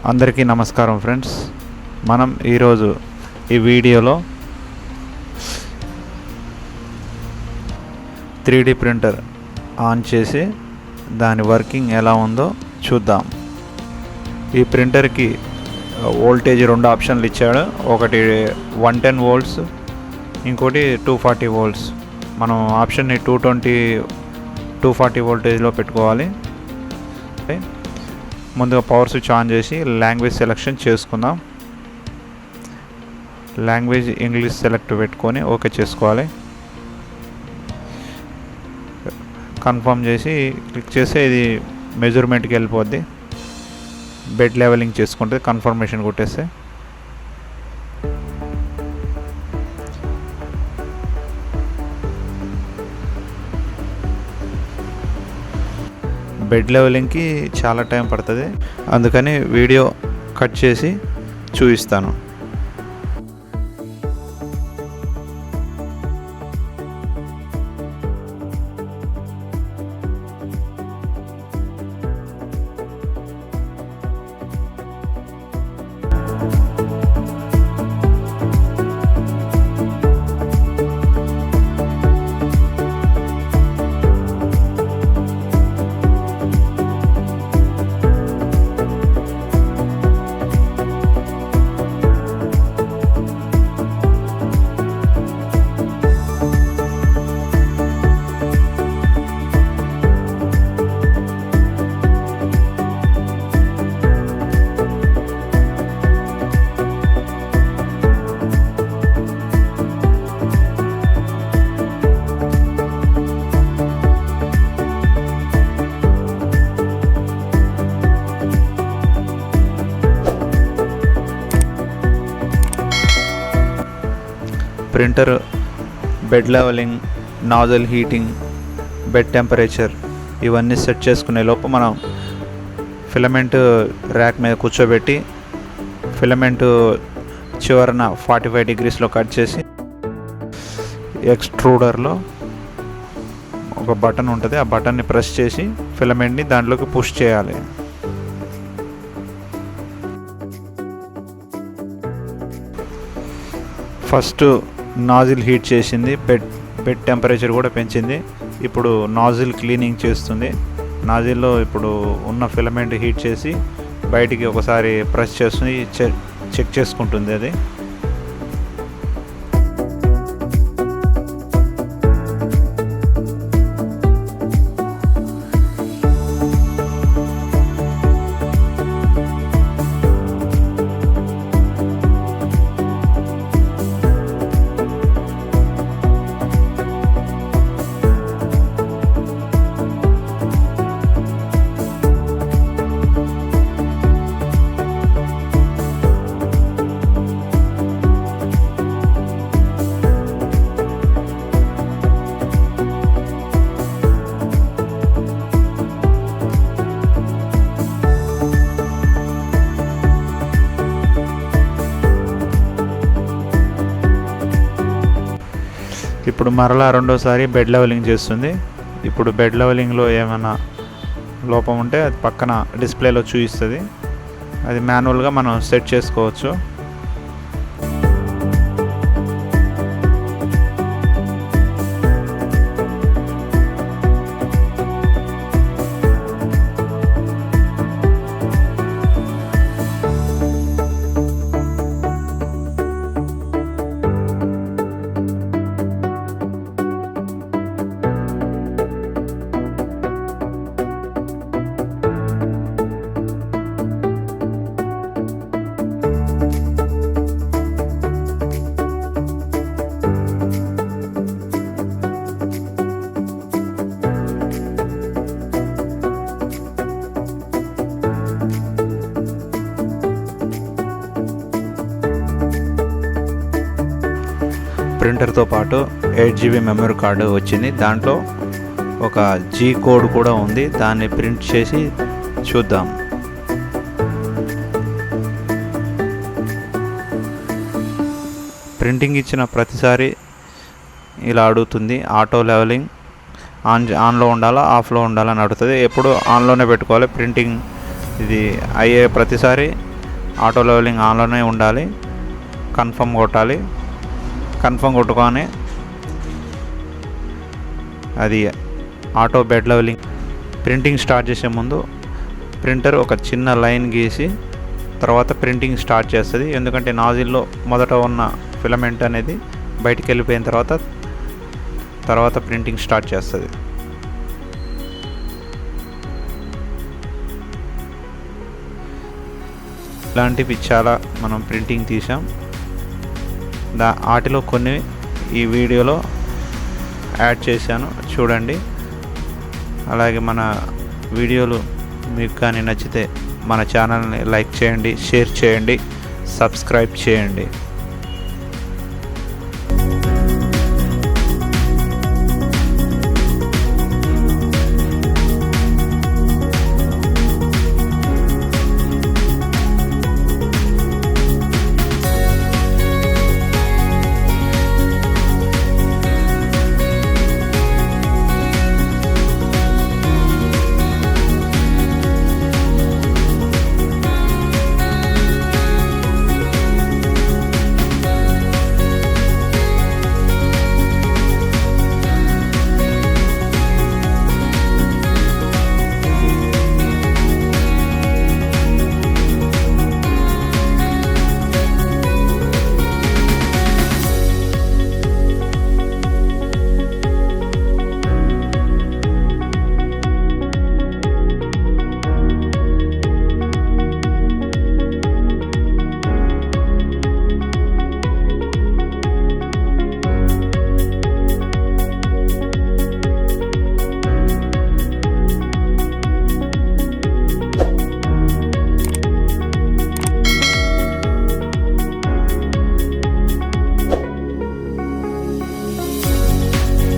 అందరికీ నమస్కారం ఫ్రెండ్స్. మనం ఈరోజు ఈ వీడియోలో 3D ప్రింటర్ ఆన్ చేసి దాని వర్కింగ్ ఎలా ఉందో చూద్దాం. ఈ ప్రింటర్కి వోల్టేజ్ 2 ఆప్షన్లు ఇచ్చాడు. ఒకటి 110 వోల్ట్స్, ఇంకోటి 240 వోల్ట్స్. మనం ఆప్షన్ని 240 వోల్టేజ్లో పెట్టుకోవాలి. ముందుగా పవర్ స్విచ్ ఆన్ చేసి లాంగ్వేజ్ సెలెక్షన్ చేసుకుందాం. లాంగ్వేజ్ ఇంగ్లీష్ సెలెక్ట్ పెట్టుకొని ఓకే చేసుకోవాలి. కన్ఫర్మ్ చేసి క్లిక్ చేస్తే ఇది మెజర్మెంట్కి వెళ్ళిపోద్ది. బెడ్ లెవెలింగ్ చేసుకుంటే కన్ఫర్మేషన్ కొట్టేస్తే బెడ్ లెవెలింగ్కి చాలా టైం పడుతుంది, అందుకని వీడియో కట్ చేసి చూపిస్తాను. Printer bed levelling, nozzle heating, bed temperature ఇవన్నీ సెట్ చేసుకునే లోపు మనం ఫిలమెంట్ ర్యాక్ మీద కూర్చోబెట్టి ఫిలమెంట్ చివరన 45 డిగ్రీస్లో కట్ చేసి ఎక్స్ట్రూడర్లో ఒక బటన్ ఉంటుంది, ఆ బటన్ని ప్రెస్ చేసి ఫిలమెంట్ని దాంట్లోకి పుష్ చేయాలి. ఫస్ట్ నాజిల్ హీట్ చేసింది, బెడ్ టెంపరేచర్ కూడా పెంచింది. ఇప్పుడు నాజిల్ క్లీనింగ్ చేస్తుంది. నాజిల్లో ఇప్పుడు ఉన్న ఫిలమెంట్ హీట్ చేసి బయటికి ఒకసారి ప్రెస్ చేస్తుంది, చెక్ చేసుకుంటుంది అది. ఇప్పుడు మరలా రెండోసారి బెడ్ లెవెలింగ్ చేస్తుంది. ఇప్పుడు బెడ్ లెవెలింగ్లో ఏమైనా లోపం ఉంటే అది పక్కన డిస్ప్లేలో చూపిస్తుంది. అది మాన్యువల్గా మనం సెట్ చేసుకోవచ్చు. ప్రింటర్తో పాటు 8 GB మెమరీ కార్డు వచ్చింది. దాంట్లో ఒక G కోడ్ కూడా ఉంది, దాన్ని ప్రింట్ చేసి చూద్దాం. ప్రింటింగ్ ఇచ్చిన ప్రతిసారి ఇలా అడుగుతుంది. ఆటో లెవెలింగ్ ఆన్లో ఉండాలా ఆఫ్లో ఉండాలని అడుగుతుంది. ఎప్పుడు ఆన్లోనే పెట్టుకోవాలి. ప్రింటింగ్ ఇది అయ్యే ప్రతిసారి ఆటో లెవెలింగ్ ఆన్లోనే ఉండాలి. కన్ఫర్మ్ కొట్టాలి. కన్ఫర్మ్ కొట్టుకొని అది auto bed levelling printing start చేసే ముందు ప్రింటర్ ఒక చిన్న లైన్ గీసి తర్వాత ప్రింటింగ్ స్టార్ట్ చేస్తుంది. ఎందుకంటే నాజిల్లో మొదట ఉన్న ఫిలమెంట్ అనేది బయటికి వెళ్ళిపోయిన తర్వాత ప్రింటింగ్ స్టార్ట్ చేస్తుంది. ఇలాంటివి చాలా మనం ప్రింటింగ్ తీసాం. వాటిలో కొన్ని ఈ వీడియోలో యాడ్ చేశాను, చూడండి. అలాగే మన వీడియోలు మీకు కానీ నచ్చితే మన ఛానల్ని లైక్ చేయండి, షేర్ చేయండి, సబ్స్క్రైబ్ చేయండి.